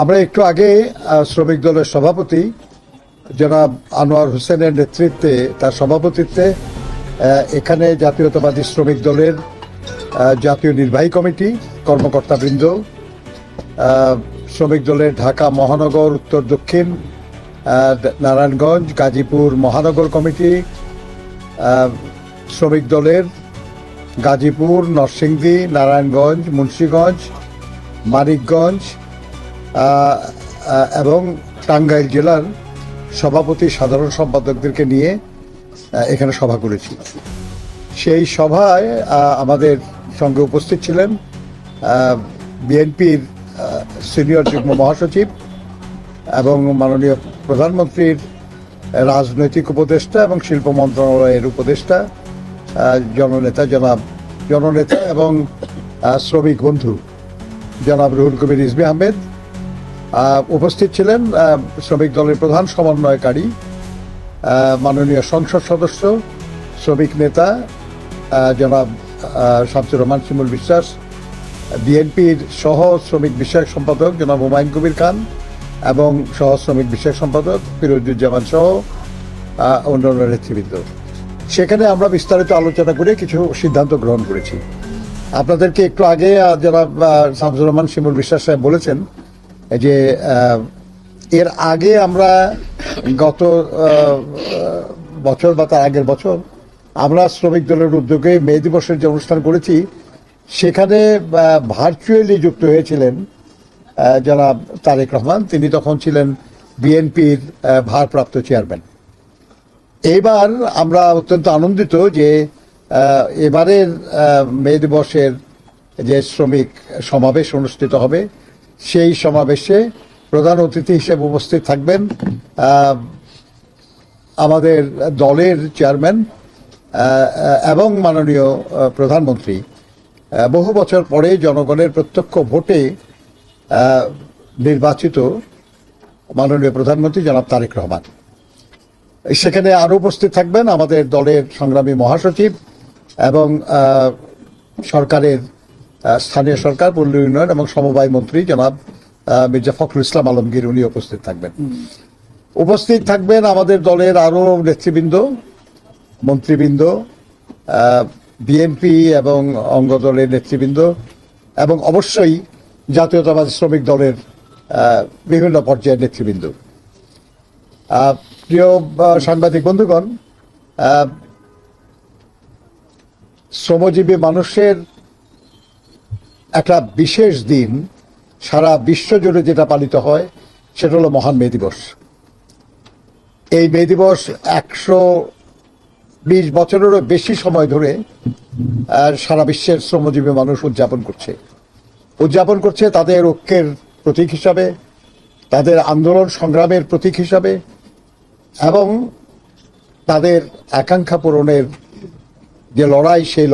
আমরা একটু আগে শ্রমিক দলের সভাপতি জনাব আনোয়ার হোসেনের নেতৃত্বে, তার সভাপতিত্বে এখানে জাতীয়তাবাদী শ্রমিক দলের জাতীয় নির্বাহী কমিটি, কর্মকর্তাবৃন্দ, শ্রমিক দলের ঢাকা মহানগর, উত্তর দক্ষিণ, নারায়ণগঞ্জ, গাজীপুর মহানগর কমিটি, শ্রমিক দলের গাজীপুর, নরসিংদী, নারায়ণগঞ্জ, মুন্সিগঞ্জ, মানিকগঞ্জ এবং টাঙ্গাইল জেলার সভাপতি, সাধারণ সম্পাদকদেরকে নিয়ে এখানে সভা করেছি। সেই সভায় আমাদের সঙ্গে উপস্থিত ছিলেন বিএনপির সিনিয়র যুগ্ম মহাসচিব এবং মাননীয় প্রধানমন্ত্রীর রাজনৈতিক উপদেষ্টা এবং শিল্প মন্ত্রণালয়ের উপদেষ্টা, জননেতা এবং শ্রমিক বন্ধু জনাব রুহুল কবির রিজভী আহমেদ। উপস্থিত ছিলেন শ্রমিক দলের প্রধান সমন্বয়কারী, মাননীয় সংসদ সদস্য, শ্রমিক নেতা জনাব শামসুর রহমান শিমুল বিশ্বাস, বিএনপির সহ শ্রমিক বিষয়ক সম্পাদক জনাব হুমায়ুন কবির খান এবং সহ শ্রমিক বিষয়ক সম্পাদক ফিরোজুজ্জামান সহ অন্যান্য নেতৃবৃন্দ। সেখানে আমরা বিস্তারিত আলোচনা করে কিছু সিদ্ধান্ত গ্রহণ করেছি। আপনাদেরকে একটু আগে জনাব শামসুর রহমান শিমুল বিশ্বাস সাহেব বলেছেন যে এর আগে আমরা গত বছর বা তার আগের বছর আমরা শ্রমিক দলের উদ্যোগে মে দিবসের যে অনুষ্ঠান করেছি সেখানে ভার্চুয়ালি যুক্ত হয়েছিলেন জনাব তারেক রহমান। তিনি তখন ছিলেন বিএনপির ভারপ্রাপ্ত চেয়ারম্যান। এইবার আমরা অত্যন্ত আনন্দিত যে এবারের মে দিবসের যে শ্রমিক সমাবেশ অনুষ্ঠিত হবে সেই সমাবেশে প্রধান অতিথি হিসেবে উপস্থিত থাকবেন আমাদের দলের চেয়ারম্যান এবং মাননীয় প্রধানমন্ত্রী, বহু বছর পরে জনগণের প্রত্যক্ষ ভোটে নির্বাচিত মাননীয় প্রধানমন্ত্রী জনাব তারেক রহমান। সেখানে আরও উপস্থিত থাকবেন আমাদের দলের সংগ্রামী মহাসচিব এবং সরকারের স্থানীয় সরকার, পল্লী উন্নয়ন এবং সমবায় মন্ত্রী জনাব মির্জা ফখরুল ইসলাম আলমগীর, উনি উপস্থিত থাকবেন। উপস্থিত থাকবেন আমাদের দলের আরও নেতৃবৃন্দ, মন্ত্রীবৃন্দ, বিএনপি এবং অঙ্গ দলের নেতৃবৃন্দ এবং অবশ্যই জাতীয়তাবাদী শ্রমিক দলের বিভিন্ন পর্যায়ের নেতৃবৃন্দ। প্রিয় সাংবাদিক বন্ধুগণ, শ্রমজীবী মানুষের একটা বিশেষ দিন সারা বিশ্ব জুড়ে যেটা পালিত হয় সেটা হলো মহান মে দিবস। এই মে দিবস 120 বছরেরও বেশি সময় ধরে সারা বিশ্বের শ্রমজীবী মানুষ উদযাপন করছে তাদের ঐক্যের প্রতীক হিসাবে, তাদের আন্দোলন সংগ্রামের প্রতীক হিসাবে এবং তাদের আকাঙ্ক্ষা পূরণের যে লড়াই, সেই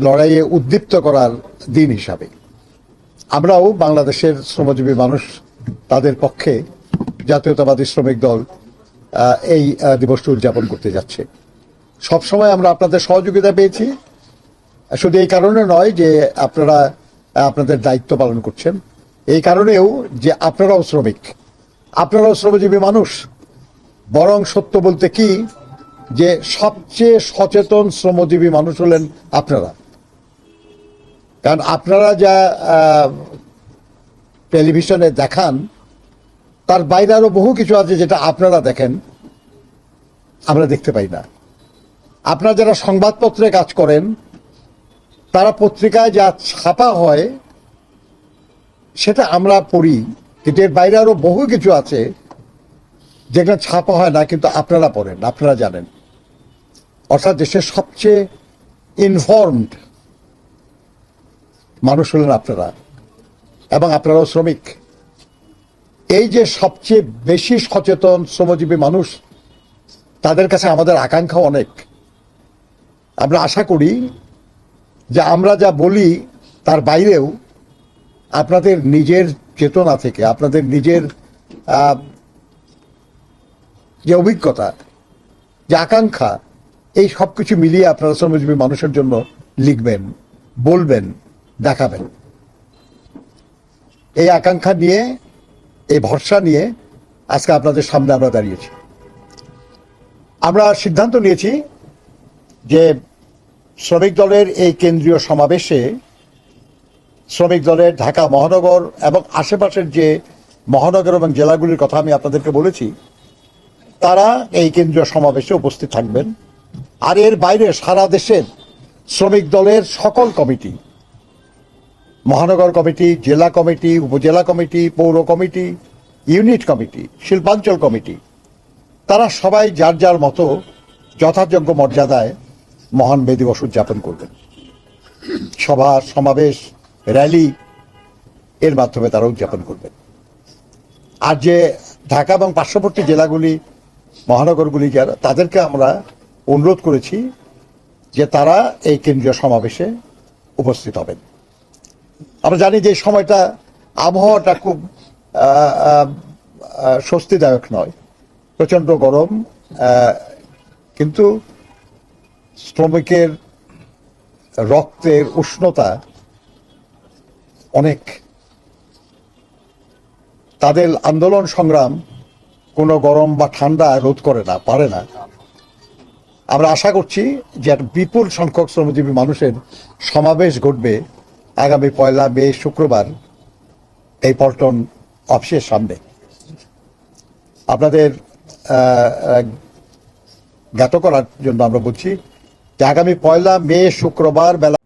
লড়াইয়ে উদ্দীপ্ত করার দিন হিসাবে। আমরাও বাংলাদেশের শ্রমজীবী মানুষ তাদের পক্ষে জাতীয়তাবাদী শ্রমিক দল এই দিবসটি উদযাপন করতে যাচ্ছে। সবসময় আমরা আপনাদের সহযোগিতা পেয়েছি, শুধু এই কারণে নয় যে আপনারা আপনাদের দায়িত্ব পালন করছেন, এই কারণেও যে আপনারাও শ্রমজীবী মানুষ। বরং সত্য বলতে কি যে সবচেয়ে সচেতন শ্রমজীবী মানুষ হলেন আপনারা। কারণ আপনারা যা টেলিভিশনে দেখান তার বাইরে আরো বহু কিছু আছে যেটা আপনারা দেখেন, আমরা দেখতে পাই না। আপনারা যারা সংবাদপত্রে কাজ করেন, তারা পত্রিকায় যা ছাপা হয় সেটা আমরা পড়ি, কিন্তু এর বাইরে আরো বহু কিছু আছে যেগুলো ছাপা হয় না, কিন্তু আপনারা পড়েন, আপনারা জানেন। অর্থাৎ দেশের সবচেয়ে ইনফর্মড মানুষ হলেন আপনারা এবং আপনারাও শ্রমিক। এই যে সবচেয়ে বেশি সচেতন শ্রমজীবী মানুষ, তাদের কাছে আমাদের আকাঙ্ক্ষা অনেক। আমরা আশা করি যে আমরা যা বলি তার বাইরেও আপনাদের নিজের চেতনা থেকে, আপনাদের নিজের যে অভিজ্ঞতা, যে আকাঙ্ক্ষা, এই সব কিছু মিলিয়ে আপনারা শ্রমজীবী মানুষের জন্য লিখবেন, বলবেন, দেখাবেন। এই আকাঙ্ক্ষা নিয়ে, এই ভরসা নিয়ে আজকে আপনাদের সামনে আমরা দাঁড়িয়েছি। আমরা সিদ্ধান্ত নিয়েছি যে শ্রমিক দলের এই কেন্দ্রীয় সমাবেশে শ্রমিক দলের ঢাকা মহানগর এবং আশেপাশের যে মহানগর এবং জেলাগুলির কথা আমি আপনাদেরকে বলেছি, তারা এই কেন্দ্রীয় সমাবেশে উপস্থিত থাকবেন। আর এর বাইরে সারা দেশের শ্রমিক দলের সকল কমিটি, মহানগর কমিটি, জেলা কমিটি, উপজেলা কমিটি, পৌর কমিটি, ইউনিট কমিটি, শিল্পাঞ্চল কমিটি, তারা সবাই যার যার মতো যথাযোগ্য মর্যাদায় মহান মে দিবস উদযাপন করবেন। সভা, সমাবেশ, র্যালি এর মাধ্যমে তারা উদযাপন করবেন। আর যে ঢাকা এবং পার্শ্ববর্তী জেলাগুলি, মহানগরগুলি যারা, তাদেরকে আমরা অনুরোধ করেছি যে তারা এই কেন্দ্রীয় সমাবেশে উপস্থিত হবেন। আমরা জানি যে সময়টা, আবহাওয়াটা খুব স্বস্তিদায়ক নয়, প্রচণ্ড গরম, কিন্তু শ্রমিকের রক্তের উষ্ণতা অনেক। তাদের আন্দোলন সংগ্রাম কোনো গরম বা ঠান্ডা রোধ করে না, পারে না। আমরা আশা করছি যে একটা বিপুল সংখ্যক শ্রমজীবী মানুষের সমাবেশ ঘটবে আগামী 1 মে শুক্রবার এই পল্টন অফিসের সামনে। আপনাদের জ্ঞাত করার জন্য আমরা বলছি যে আগামী 1 মে শুক্রবার বেলা